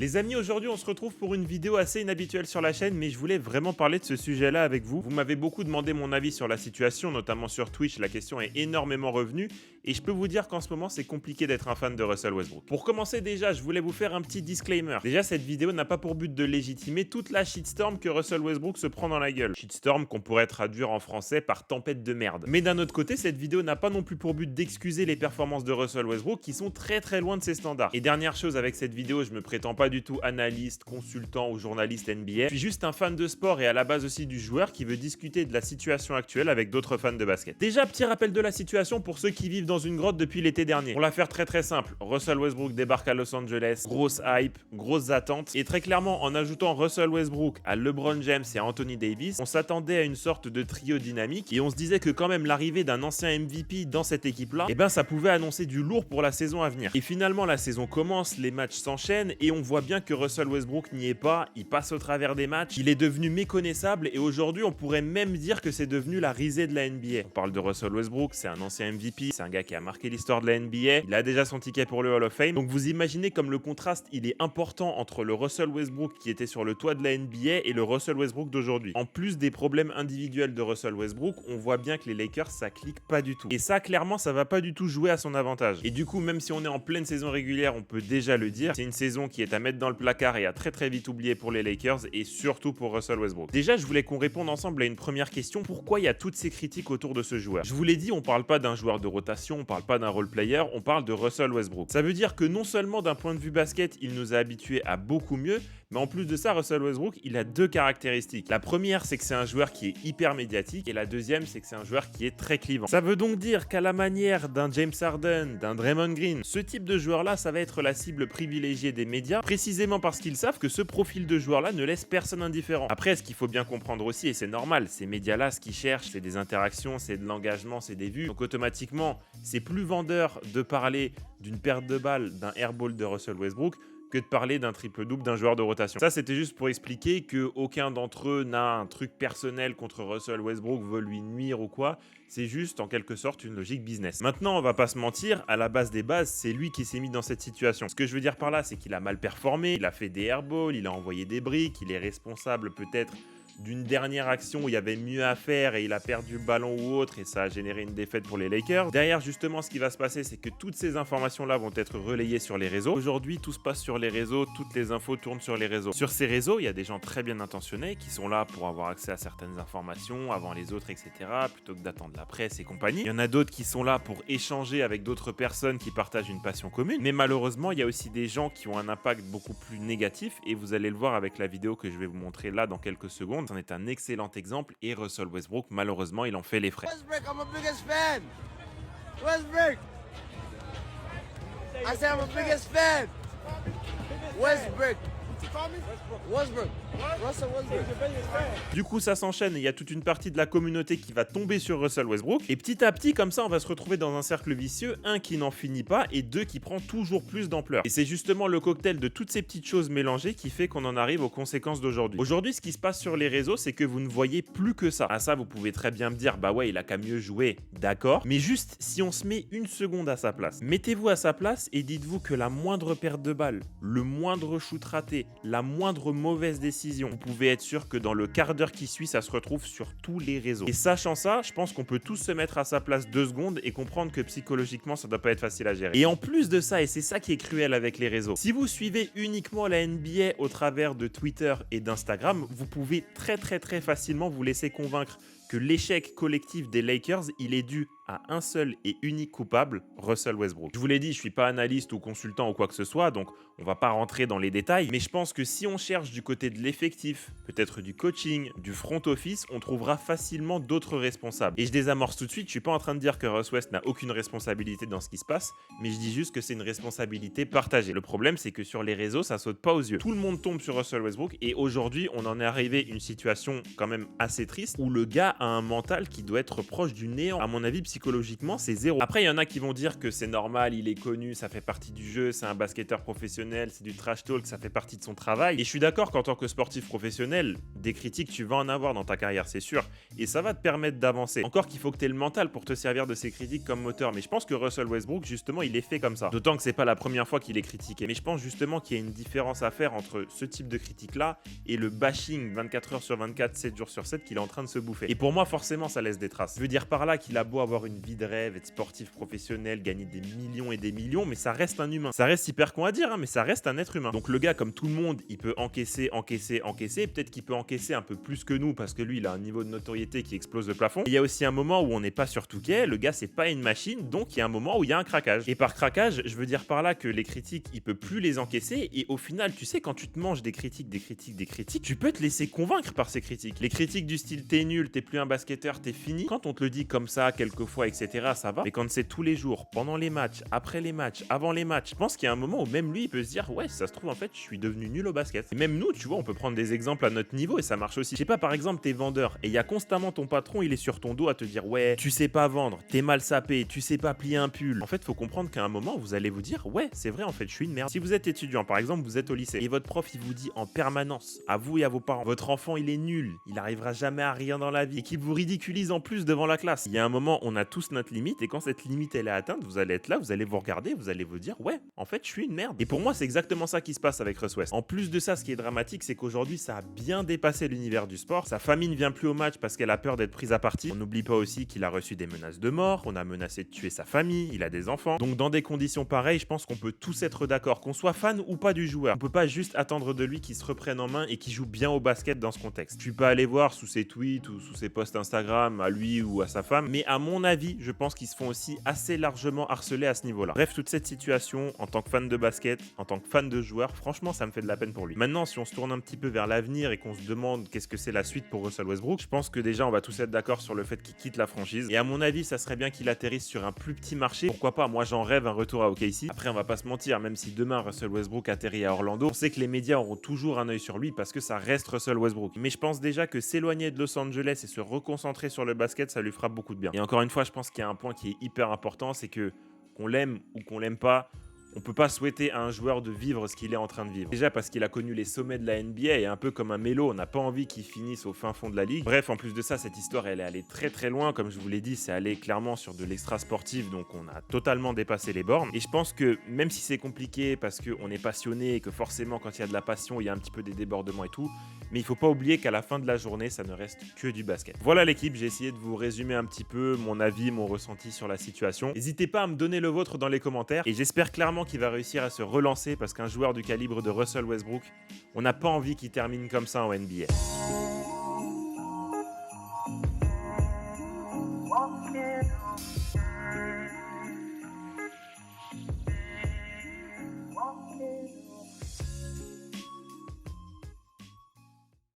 Les amis, aujourd'hui on se retrouve pour une vidéo assez inhabituelle sur la chaîne, mais je voulais vraiment parler de ce sujet-là avec vous. Vous m'avez beaucoup demandé mon avis sur la situation, notamment sur Twitch, la question est énormément revenue, et je peux vous dire qu'en ce moment c'est compliqué d'être un fan de Russell Westbrook. Pour commencer déjà, je voulais vous faire un petit disclaimer. Déjà, cette vidéo n'a pas pour but de légitimer toute la shitstorm que Russell Westbrook se prend dans la gueule. Shitstorm qu'on pourrait traduire en français par tempête de merde. Mais d'un autre côté, cette vidéo n'a pas non plus pour but d'excuser les performances de Russell Westbrook qui sont très loin de ses standards. Et dernière chose avec cette vidéo, je me prétends pas du tout analyste, consultant ou journaliste NBA. Je suis juste un fan de sport et à la base aussi du joueur qui veut discuter de la situation actuelle avec d'autres fans de basket. Déjà, petit rappel de la situation pour ceux qui vivent dans une grotte depuis l'été dernier. Pour la faire très simple, Russell Westbrook débarque à Los Angeles, grosse hype, grosses attentes, et très clairement en ajoutant Russell Westbrook à LeBron James et à Anthony Davis, on s'attendait à une sorte de trio dynamique et on se disait que quand même l'arrivée d'un ancien MVP dans cette équipe-là, eh ben ça pouvait annoncer du lourd pour la saison à venir. Et finalement la saison commence, les matchs s'enchaînent et on voit bien que Russell Westbrook n'y est pas, il passe au travers des matchs, il est devenu méconnaissable et aujourd'hui on pourrait même dire que c'est devenu la risée de la NBA. On parle de Russell Westbrook, c'est un ancien MVP, c'est un gars qui a marqué l'histoire de la NBA, il a déjà son ticket pour le Hall of Fame, donc vous imaginez comme le contraste il est important entre le Russell Westbrook qui était sur le toit de la NBA et le Russell Westbrook d'aujourd'hui. En plus des problèmes individuels de Russell Westbrook, on voit bien que les Lakers ça clique pas du tout. Et ça clairement ça va pas du tout jouer à son avantage. Et du coup même si on est en pleine saison régulière, on peut déjà le dire, c'est une saison qui est à mettre dans le placard et à très vite oublier pour les Lakers et surtout pour Russell Westbrook. Déjà je voulais qu'on réponde ensemble à une première question, pourquoi il y a toutes ces critiques autour de ce joueur? Je vous l'ai dit, on parle pas d'un joueur de rotation, on parle pas d'un role player, on parle de Russell Westbrook. Ça veut dire que non seulement d'un point de vue basket, il nous a habitués à beaucoup mieux, mais en plus de ça, Russell Westbrook, il a deux caractéristiques. La première, c'est que c'est un joueur qui est hyper médiatique et la deuxième, c'est que c'est un joueur qui est très clivant. Ça veut donc dire qu'à la manière d'un James Harden, d'un Draymond Green, ce type de joueur-là, ça va être la cible privilégiée des médias, précisément parce qu'ils savent que ce profil de joueur-là ne laisse personne indifférent. Après, ce qu'il faut bien comprendre aussi, et c'est normal, ces médias-là, ce qu'ils cherchent, c'est des interactions, c'est de l'engagement, c'est des vues. Donc automatiquement, c'est plus vendeur de parler d'une perte de balle, d'un airball de Russell Westbrook, que de parler d'un triple-double d'un joueur de rotation. Ça, c'était juste pour expliquer qu'aucun d'entre eux n'a un truc personnel contre Russell Westbrook, veut lui nuire ou quoi. C'est juste, en quelque sorte, une logique business. Maintenant, on va pas se mentir, à la base des bases, c'est lui qui s'est mis dans cette situation. Ce que je veux dire par là, c'est qu'il a mal performé, il a fait des airballs, il a envoyé des briques, il est responsable peut-être d'une dernière action où il y avait mieux à faire et il a perdu le ballon ou autre et ça a généré une défaite pour les Lakers. Derrière, justement, ce qui va se passer, c'est que toutes ces informations-là vont être relayées sur les réseaux. Aujourd'hui, tout se passe sur les réseaux, toutes les infos tournent sur les réseaux. Sur ces réseaux, il y a des gens très bien intentionnés qui sont là pour avoir accès à certaines informations avant les autres, etc., plutôt que d'attendre la presse et compagnie. Il y en a d'autres qui sont là pour échanger avec d'autres personnes qui partagent une passion commune. Mais malheureusement, il y a aussi des gens qui ont un impact beaucoup plus négatif et vous allez le voir avec la vidéo que je vais vous montrer là dans quelques secondes. En est un excellent exemple et Russell Westbrook, malheureusement, il en fait les frais. Westbrook, I'm a biggest fan. Westbrook. I said I'm a biggest fan. Westbrook. Westbrook. Russell Westbrook. Du coup, ça s'enchaîne et il y a toute une partie de la communauté qui va tomber sur Russell Westbrook. Et petit à petit, comme ça, on va se retrouver dans un cercle vicieux, un qui n'en finit pas et deux qui prend toujours plus d'ampleur. Et c'est justement le cocktail de toutes ces petites choses mélangées qui fait qu'on en arrive aux conséquences d'aujourd'hui. Aujourd'hui, ce qui se passe sur les réseaux, c'est que vous ne voyez plus que ça. À ça, vous pouvez très bien me dire, bah ouais, il a qu'à mieux jouer, d'accord. Mais juste, si on se met une seconde à sa place, mettez-vous à sa place et dites-vous que la moindre perte de balle, le moindre shoot raté, la moindre mauvaise décision, vous pouvez être sûr que dans le quart d'heure qui suit, ça se retrouve sur tous les réseaux. Et sachant ça, je pense qu'on peut tous se mettre à sa place 2 secondes et comprendre que psychologiquement, ça doit pas être facile à gérer. Et en plus de ça, et c'est ça qui est cruel avec les réseaux, si vous suivez uniquement la NBA au travers de Twitter et d'Instagram, vous pouvez très facilement vous laisser convaincre que l'échec collectif des Lakers, il est dû à un seul et unique coupable, Russell Westbrook. Je vous l'ai dit, je suis pas analyste ou consultant ou quoi que ce soit, donc on va pas rentrer dans les détails, mais je pense que si on cherche du côté de l'effectif, peut-être du coaching, du front office, on trouvera facilement d'autres responsables. Et je désamorce tout de suite, je suis pas en train de dire que Russ West n'a aucune responsabilité dans ce qui se passe, mais je dis juste que c'est une responsabilité partagée. Le problème, c'est que sur les réseaux, ça saute pas aux yeux. Tout le monde tombe sur Russell Westbrook et aujourd'hui, on en est arrivé à une situation quand même assez triste où le gars a un mental qui doit être proche du néant. À mon avis, psychologiquement, c'est zéro. Après, il y en a qui vont dire que c'est normal, il est connu, ça fait partie du jeu, c'est un basketteur professionnel, c'est du trash talk, ça fait partie de son travail. Et je suis d'accord qu'en tant que sportif professionnel, des critiques, tu vas en avoir dans ta carrière, c'est sûr. Et ça va te permettre d'avancer. Encore qu'il faut que tu aies le mental pour te servir de ces critiques comme moteur. Mais je pense que Russell Westbrook, justement, il est fait comme ça. D'autant que c'est pas la première fois qu'il est critiqué. Mais je pense justement qu'il y a une différence à faire entre ce type de critique-là et le bashing 24 heures sur 24, 7 jours sur 7 qu'il est en train de se bouffer. Et pour moi, forcément, ça laisse des traces. Je veux dire par là qu'il a beau avoir une vie de rêve, être sportif professionnel, gagner des millions et des millions, mais ça reste un humain. Ça reste hyper con à dire, hein, mais ça reste un être humain. Donc le gars, comme tout le monde, il peut encaisser. Peut-être qu'il peut encaisser un peu plus que nous parce que lui, il a un niveau de notoriété qui explose le plafond. Et il y a aussi un moment où on n'est pas sur Touquet. Le gars, c'est pas une machine, donc il y a un moment où il y a un craquage. Et par craquage, je veux dire par là que les critiques, il peut plus les encaisser. Et au final, tu sais, quand tu te manges des critiques, tu peux te laisser convaincre par ces critiques. Les critiques du style t'es nul, t'es plus un basketteur, t'es fini. Quand on te le dit comme ça, quelquefois, etc., ça va. Mais quand c'est tous les jours, pendant les matchs, après les matchs, avant les matchs, je pense qu'il y a un moment où même lui, il peut se dire, ouais, si ça se trouve, en fait, je suis devenu nul au basket. Et même nous, tu vois, on peut prendre des exemples à notre niveau et ça marche aussi. Je sais pas, par exemple, t'es vendeur et il y a constamment ton patron, il est sur ton dos à te dire, ouais, tu sais pas vendre, t'es mal sapé, tu sais pas plier un pull. En fait, faut comprendre qu'à un moment, vous allez vous dire, ouais, c'est vrai, en fait, je suis une merde. Si vous êtes étudiant, par exemple, vous êtes au lycée et votre prof, il vous dit en permanence, à vous et à vos parents, votre enfant, il est nul, il arrivera jamais à rien dans la vie et qu'il vous ridiculise en plus devant la classe. Il y a un moment, on a tous notre limite et quand cette limite, elle est atteinte, vous allez être là, vous allez vous regarder, vous allez vous dire, ouais, en fait, je suis une merde. Et pour moi, c'est exactement ça qui se passe avec Russ West. En plus de ça, ce qui est dramatique, c'est qu'aujourd'hui, ça a bien dépassé l'univers du sport. Sa famille ne vient plus au match parce qu'elle a peur d'être prise à partie. On n'oublie pas aussi qu'il a reçu des menaces de mort, on a menacé de tuer sa famille, il a des enfants. Donc dans des conditions pareilles, je pense qu'on peut tous être d'accord, qu'on soit fan ou pas du joueur. On peut pas juste attendre de lui qu'il se reprenne en main et qu'il joue bien au basket dans ce contexte. Tu peux aller voir sous ses tweets ou sous ses posts Instagram à lui ou à sa femme, mais à mon avis, je pense qu'ils se font aussi assez largement harceler à ce niveau-là. Bref, toute cette situation, en tant que fan de basket, en tant que fan de joueur, franchement, ça me fait de la peine pour lui. Maintenant, si on se tourne un petit peu vers l'avenir et qu'on se demande qu'est-ce que c'est la suite pour Russell Westbrook, je pense que déjà, on va tous être d'accord sur le fait qu'il quitte la franchise. Et à mon avis, ça serait bien qu'il atterrisse sur un plus petit marché. Pourquoi pas? Moi, j'en rêve un retour à OKC. Après, on va pas se mentir, même si demain Russell Westbrook atterrit à Orlando, on sait que les médias auront toujours un œil sur lui parce que ça reste Russell Westbrook. Mais je pense déjà que s'éloigner de Los Angeles et se reconcentrer sur le basket, ça lui fera beaucoup de bien. Et encore une fois, je pense qu'il y a un point qui est hyper important, c'est que qu'on l'aime ou qu'on l'aime pas, on peut pas souhaiter à un joueur de vivre ce qu'il est en train de vivre. Déjà parce qu'il a connu les sommets de la NBA et un peu comme un Melo, on n'a pas envie qu'il finisse au fin fond de la ligue. Bref, en plus de ça, cette histoire, elle est allée très très loin. Comme je vous l'ai dit, c'est allé clairement sur de l'extra sportif, donc on a totalement dépassé les bornes. Et je pense que même si c'est compliqué parce qu'on est passionné et que forcément quand il y a de la passion, il y a un petit peu des débordements et tout, mais il faut pas oublier qu'à la fin de la journée, ça ne reste que du basket. Voilà l'équipe, j'ai essayé de vous résumer un petit peu mon avis, mon ressenti sur la situation. N'hésitez pas à me donner le vôtre dans les commentaires et j'espère clairement qu'il va réussir à se relancer parce qu'un joueur du calibre de Russell Westbrook, on n'a pas envie qu'il termine comme ça en NBA.